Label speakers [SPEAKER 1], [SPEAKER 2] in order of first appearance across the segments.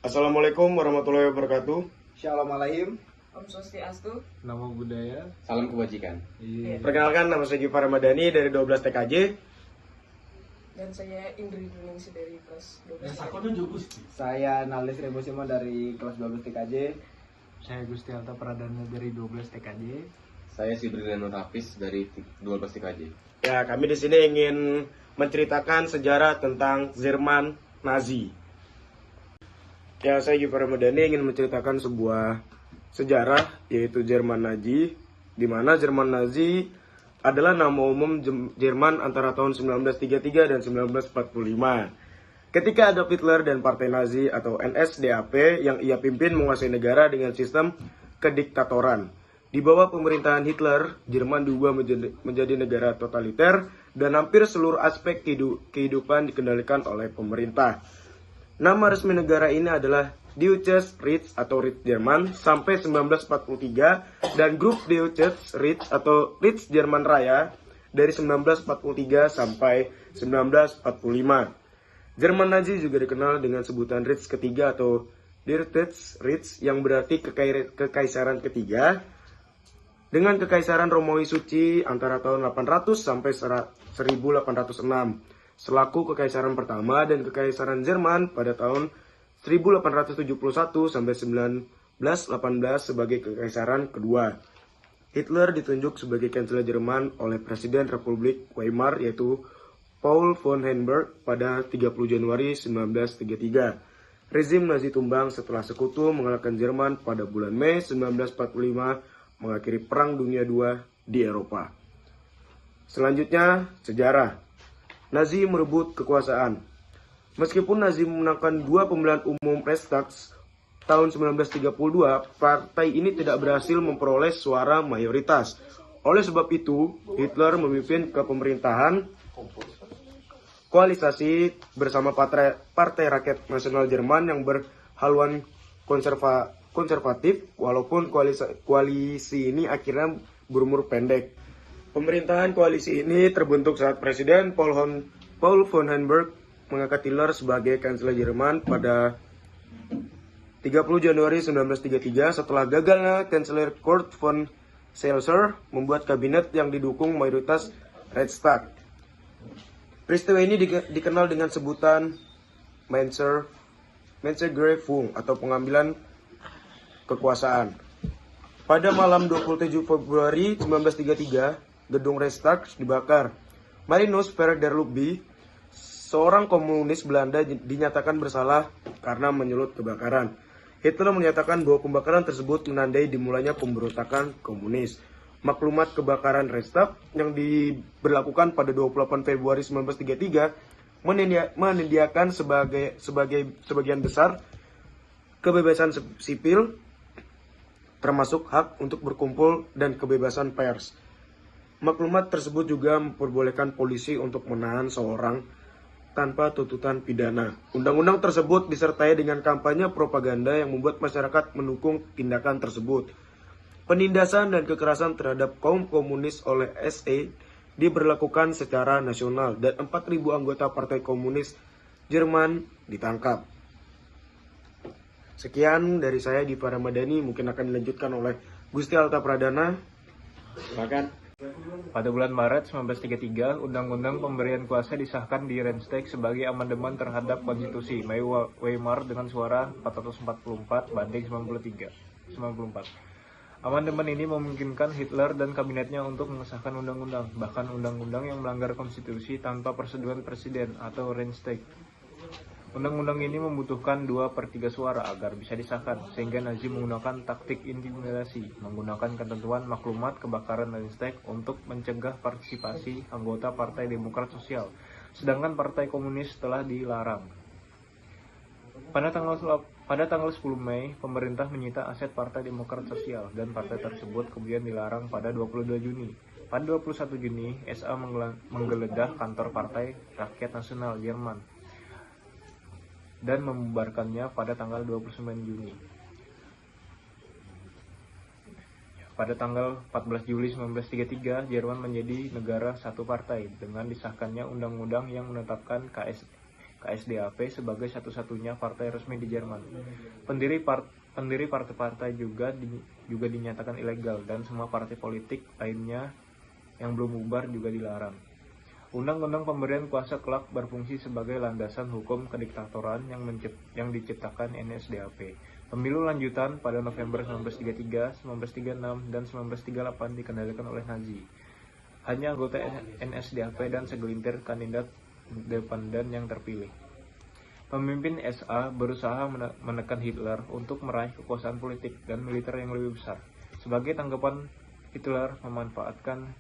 [SPEAKER 1] Assalamualaikum warahmatullahi wabarakatuh.
[SPEAKER 2] Shalom alaihim.
[SPEAKER 3] Om Swastiastu.
[SPEAKER 4] Nama budaya.
[SPEAKER 5] Salam kebajikan.
[SPEAKER 4] Iya.
[SPEAKER 1] Perkenalkan, nama saya Giva Ramadhani dari 12 TKJ.
[SPEAKER 3] Dan saya Indri Duningsi dari kelas 12.
[SPEAKER 2] Saya Nalis Rebosimo dari kelas 12 TKJ.
[SPEAKER 4] Saya Gusti Alta Pradana dari 12 TKJ.
[SPEAKER 5] Saya Sibriliano Hafiz dari 12 TKJ.
[SPEAKER 1] Ya, kami di sini ingin menceritakan sejarah tentang Jerman Nazi. Ya, saya Giva Ramadhani ingin menceritakan sebuah sejarah, yaitu Jerman Nazi, di mana Jerman Nazi adalah nama umum Jerman antara tahun 1933 dan 1945. Ketika Adolf Hitler dan Partai Nazi atau NSDAP yang ia pimpin menguasai negara dengan sistem kediktatoran. Di bawah pemerintahan Hitler, Jerman diubah menjadi negara totaliter dan hampir seluruh aspek kehidupan dikendalikan oleh pemerintah. Nama resmi negara ini adalah Deutsches Reich atau Reich Jerman sampai 1943 dan Grup Deutsches Reich atau Reich Jerman Raya dari 1943 sampai 1945. Jerman Nazi juga dikenal dengan sebutan Reich ketiga atau Drittes Reich yang berarti kekaisaran ketiga, dengan kekaisaran Romawi Suci antara tahun 800 sampai 1806 selaku kekaisaran pertama dan kekaisaran Jerman pada tahun 1871 sampai 1918 sebagai kekaisaran kedua. Hitler ditunjuk sebagai kanselir Jerman oleh Presiden Republik Weimar yaitu Paul von Hindenburg pada 30 Januari 1933. Rezim Nazi tumbang setelah sekutu mengalahkan Jerman pada bulan Mei 1945 mengakhiri Perang Dunia II di Eropa. Selanjutnya, sejarah. Nazi merebut kekuasaan. Meskipun Nazi memenangkan dua pemilihan umum Reichstag tahun 1932, partai ini tidak berhasil memperoleh suara mayoritas. Oleh sebab itu, Hitler memimpin kepemerintahan koalisasi bersama Partai Rakyat Nasional Jerman yang berhaluan konservatif, walaupun koalisi ini akhirnya berumur pendek. Pemerintahan koalisi ini terbentuk saat Presiden Paul von Hindenburg mengangkat Hitler sebagai kanselir Jerman pada 30 Januari 1933 setelah gagalnya kanselir Kurt von Schleicher membuat kabinet yang didukung mayoritas Reichstag. Peristiwa ini dikenal dengan sebutan Meinerzgreifung atau pengambilan kekuasaan. Pada malam 27 Februari 1933, gedung Reichstag dibakar. Marinus Verderlubbe, seorang komunis Belanda, dinyatakan bersalah karena menyulut kebakaran. Hitler menyatakan bahwa pembakaran tersebut menandai dimulainya pemberontakan komunis. Maklumat kebakaran Reichstag yang diberlakukan pada 28 Februari 1933 menyediakan sebagian besar kebebasan sipil, termasuk hak untuk berkumpul dan kebebasan pers. Maklumat tersebut juga memperbolehkan polisi untuk menahan seorang tanpa tuntutan pidana. Undang-undang tersebut disertai dengan kampanye propaganda yang membuat masyarakat mendukung tindakan tersebut. Penindasan dan kekerasan terhadap kaum komunis oleh SA diberlakukan secara nasional dan 4.000 anggota Partai Komunis Jerman ditangkap. Sekian dari saya Giva Ramadhani, mungkin akan dilanjutkan oleh Gusti Alta Pradana. Silakan.
[SPEAKER 4] Pada bulan Maret 1933, Undang-Undang Pemberian Kuasa disahkan di Reichstag sebagai amandemen terhadap konstitusi Weimar dengan suara 444 banding 94. Amandemen ini memungkinkan Hitler dan kabinetnya untuk mengesahkan undang-undang, bahkan undang-undang yang melanggar konstitusi tanpa persetujuan presiden atau Reichstag. Undang-undang ini membutuhkan 2/3 suara agar bisa disahkan, sehingga Nazi menggunakan taktik intimidasi, menggunakan ketentuan maklumat kebakaran Reichstag untuk mencegah partisipasi anggota Partai Demokrat Sosial, sedangkan Partai Komunis telah dilarang. Pada tanggal 10 Mei, pemerintah menyita aset Partai Demokrat Sosial, dan partai tersebut kemudian dilarang pada 22 Juni. Pada 21 Juni, SA menggeledah kantor Partai Rakyat Nasional Jerman dan membubarkannya pada tanggal 29 Juni. Pada tanggal 14 Juli 1933, Jerman menjadi negara satu partai dengan disahkannya undang-undang yang menetapkan KSDAP sebagai satu-satunya partai resmi di Jerman. Pendiri partai-partai juga dinyatakan ilegal dan semua partai politik lainnya yang belum bubar juga dilarang. Undang-undang pemberian kuasa kelak berfungsi sebagai landasan hukum kediktatoran yang diciptakan NSDAP. Pemilu lanjutan pada November 1933, 1936, dan 1938 dikendalikan oleh Nazi. Hanya anggota NSDAP dan segelintir kandidat independen yang terpilih. Pemimpin SA berusaha menekan Hitler untuk meraih kekuasaan politik dan militer yang lebih besar. Sebagai tanggapan, Hitler memanfaatkan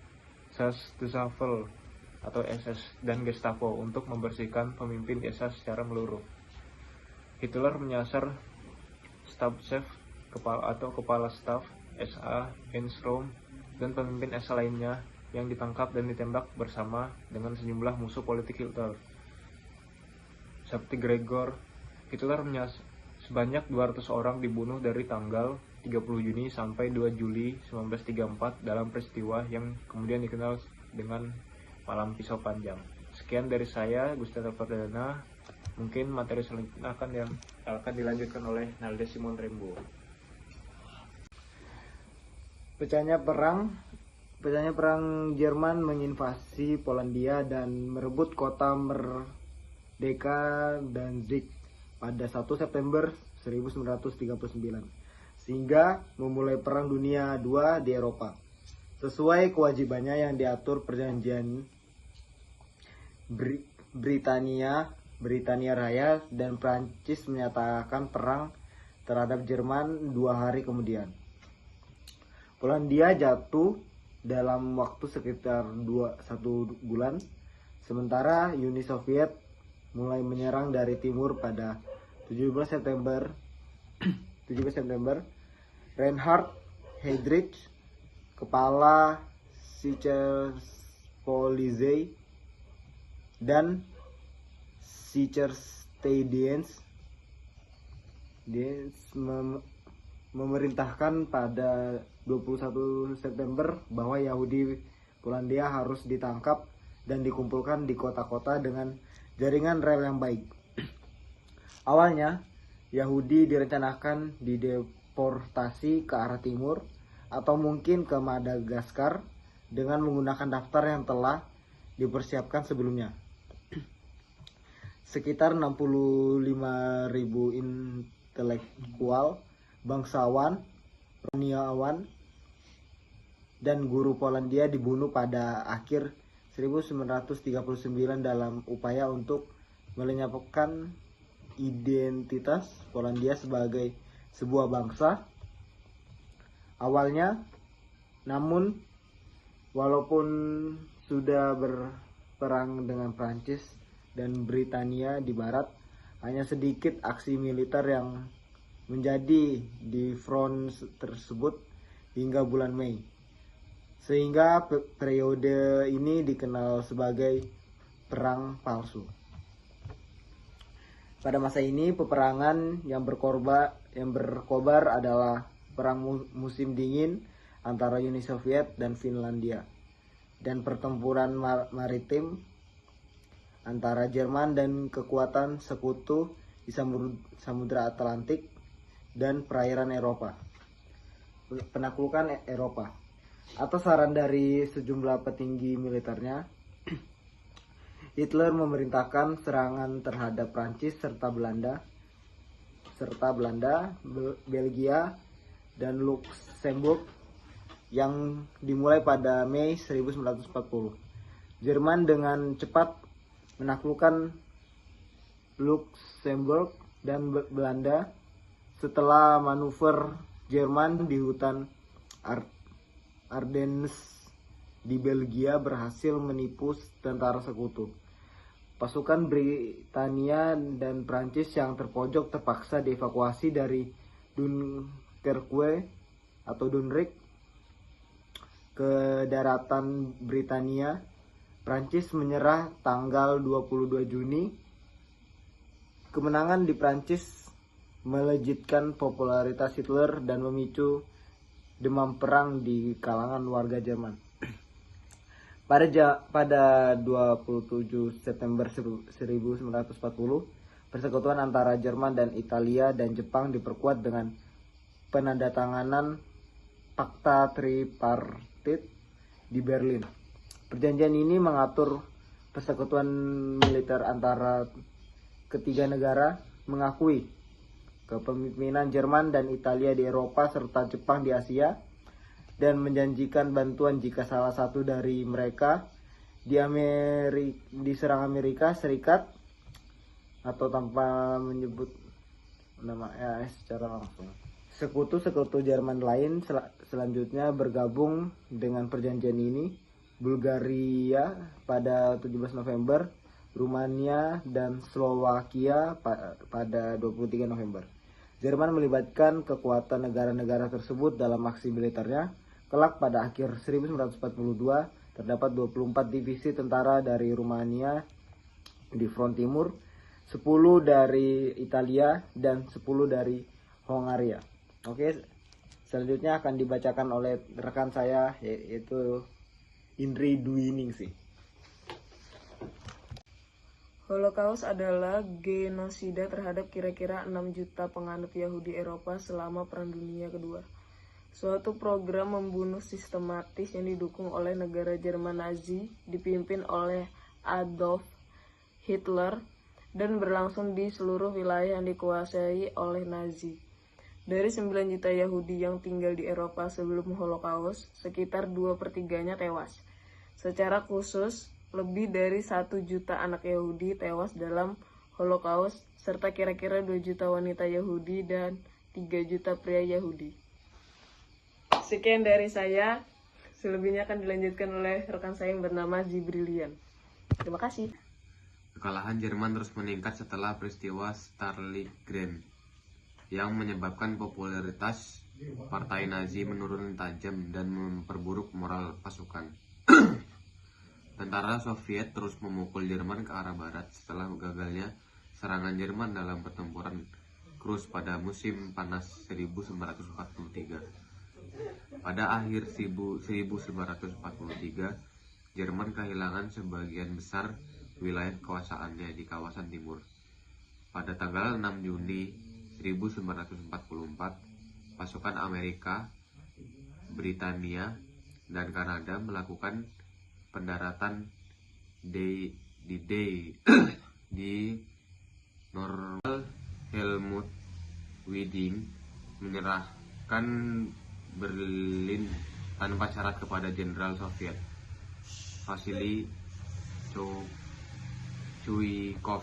[SPEAKER 4] Schutzstaffel atau SS dan Gestapo untuk membersihkan pemimpin SA secara menyeluruh. Hitler menyasar Stabschef kepala staf SA Enstrom dan pemimpin SA lainnya yang ditangkap dan ditembak bersama dengan sejumlah musuh politik Hitler. Seperti Gregor, Hitler sebanyak 200 orang dibunuh dari tanggal 30 Juni sampai 2 Juli 1934 dalam peristiwa yang kemudian dikenal dengan Malam Pisau Panjang. Sekian dari saya, Gustavo Perdana. Mungkin materi selanjutnya akan dilanjutkan oleh Nalda Simon Rembo.
[SPEAKER 2] Pecahnya perang Jerman menginvasi Polandia dan merebut kota Merdeka Danzig pada 1 September 1939, sehingga memulai Perang Dunia II di Eropa. Sesuai kewajibannya yang diatur perjanjian Britania Raya dan Prancis menyatakan perang terhadap Jerman 2 hari kemudian. Polandia jatuh dalam waktu sekitar 1 bulan, sementara Uni Soviet mulai menyerang dari timur pada 17 September. Reinhard Heydrich, kepala Sicherpolizei dan Sicherstadiens memerintahkan pada 21 September bahwa Yahudi Polandia harus ditangkap dan dikumpulkan di kota-kota dengan jaringan rel yang baik. Awalnya, Yahudi direncanakan dideportasi ke arah timur atau mungkin ke Madagaskar dengan menggunakan daftar yang telah dipersiapkan sebelumnya. Sekitar 65.000 intelektual, bangsawan, Romaniawan, dan guru Polandia dibunuh pada akhir 1939 dalam upaya untuk melenyapkan identitas Polandia sebagai sebuah bangsa. Awalnya, namun, walaupun sudah berperang dengan Prancis dan Britania di barat, hanya sedikit aksi militer yang menjadi di front tersebut hingga bulan Mei, sehingga periode ini dikenal sebagai perang palsu. Pada masa ini, peperangan yang berkobar adalah perang musim dingin antara Uni Soviet dan Finlandia, dan pertempuran maritim antara Jerman dan kekuatan sekutu di Samudra Atlantik dan perairan Eropa. Penaklukan Eropa. Atas saran dari sejumlah petinggi militernya, Hitler memerintahkan serangan terhadap Prancis serta Belanda, Belgia, dan Luxembourg yang dimulai pada Mei 1940. Jerman dengan cepat menaklukkan Luxembourg dan Belanda setelah manuver Jerman di hutan Ardennes di Belgia berhasil menipu tentara sekutu. Pasukan Britania dan Prancis yang terpojok terpaksa dievakuasi dari Dunkerque atau Dunkirk ke daratan Britania. Prancis menyerah tanggal 22 Juni. Kemenangan di Prancis melejitkan popularitas Hitler dan memicu demam perang di kalangan warga Jerman. Pada 27 September 1940, persekutuan antara Jerman dan Italia dan Jepang diperkuat dengan penandatanganan Fakta Tripartit di Berlin. Perjanjian ini mengatur persekutuan militer antara ketiga negara, mengakui kepemimpinan Jerman dan Italia di Eropa serta Jepang di Asia, dan menjanjikan bantuan jika salah satu dari mereka diserang Amerika Serikat atau tanpa menyebut nama AS secara langsung. Sekutu-sekutu Jerman lain selanjutnya bergabung dengan perjanjian ini: Bulgaria pada 17 November, Rumania dan Slovakia pada 23 November. Jerman melibatkan kekuatan negara-negara tersebut dalam aksi militernya. Kelak pada akhir 1942 terdapat 24 divisi tentara dari Rumania di front timur, 10 dari Italia dan 10 dari Hongaria. Oke, selanjutnya akan dibacakan oleh rekan saya, yaitu Indri Dwiningsih.
[SPEAKER 3] Holocaust adalah genosida terhadap kira-kira 6 juta penganut Yahudi Eropa selama Perang Dunia Kedua. Suatu program membunuh sistematis yang didukung oleh negara Jerman Nazi dipimpin oleh Adolf Hitler dan berlangsung di seluruh wilayah yang dikuasai oleh Nazi. Dari 9 juta Yahudi yang tinggal di Eropa sebelum Holocaust, sekitar 2/3-nya tewas. Secara khusus, lebih dari 1 juta anak Yahudi tewas dalam Holocaust, serta kira-kira 2 juta wanita Yahudi dan 3 juta pria Yahudi. Sekian dari saya, selebihnya akan dilanjutkan oleh rekan saya yang bernama Jibrilian. Terima kasih.
[SPEAKER 5] Kekalahan Jerman terus meningkat setelah peristiwa Stalingrad yang menyebabkan popularitas partai Nazi menurun tajam dan memperburuk moral pasukan. Tentara Soviet terus memukul Jerman ke arah barat setelah gagalnya serangan Jerman dalam pertempuran Kursk pada musim panas 1943. Pada akhir 1943, Jerman kehilangan sebagian besar wilayah kekuasaannya di kawasan timur. Pada tanggal 6 Juni 1944, pasukan Amerika, Britania, dan Kanada melakukan pendaratan di Normal. Helmut Widing menyerahkan Berlin tanpa syarat kepada Jenderal Soviet Vasily Chuikov.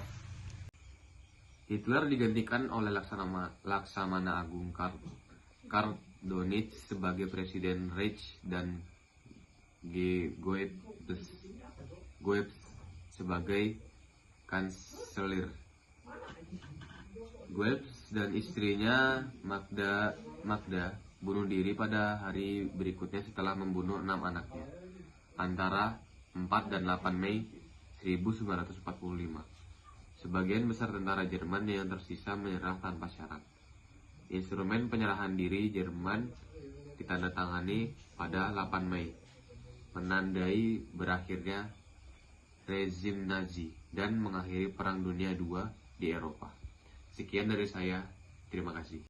[SPEAKER 5] Hitler digantikan oleh Laksamana Agung Karl Donitz sebagai Presiden Reich dan Goebbels sebagai Kanselir. Goebbels dan istrinya Magda bunuh diri pada hari berikutnya setelah membunuh 6 anaknya antara 4 dan 8 Mei 1945. Sebagian besar tentara Jerman yang tersisa menyerah tanpa syarat. Instrumen penyerahan diri Jerman ditandatangani pada 8 Mei, menandai berakhirnya rezim Nazi dan mengakhiri Perang Dunia II di Eropa. Sekian dari saya, terima kasih.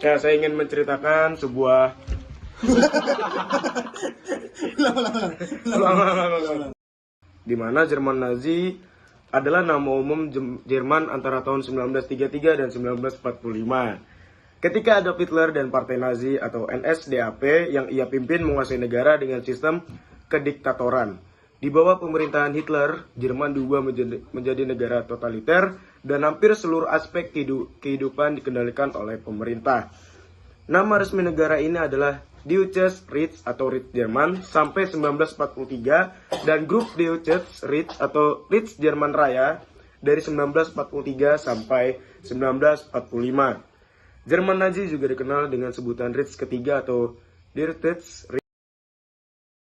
[SPEAKER 1] Ya, saya ingin menceritakan sebuah di mana Jerman Nazi adalah nama umum Jerman antara tahun 1933 dan 1945. Ketika Adolf Hitler dan Partai Nazi atau NSDAP yang ia pimpin menguasai negara dengan sistem kediktatoran. Di bawah pemerintahan Hitler, Jerman diubah menjadi negara totaliter dan hampir seluruh aspek kehidupan dikendalikan oleh pemerintah. Nama resmi negara ini adalah Deutsches Reich atau Reich Jerman sampai 1943 dan Grup Deutsches Reich atau Reich Jerman Raya dari 1943 sampai 1945. Jerman Nazi juga dikenal dengan sebutan Reich ketiga atau Der Dritte Reich.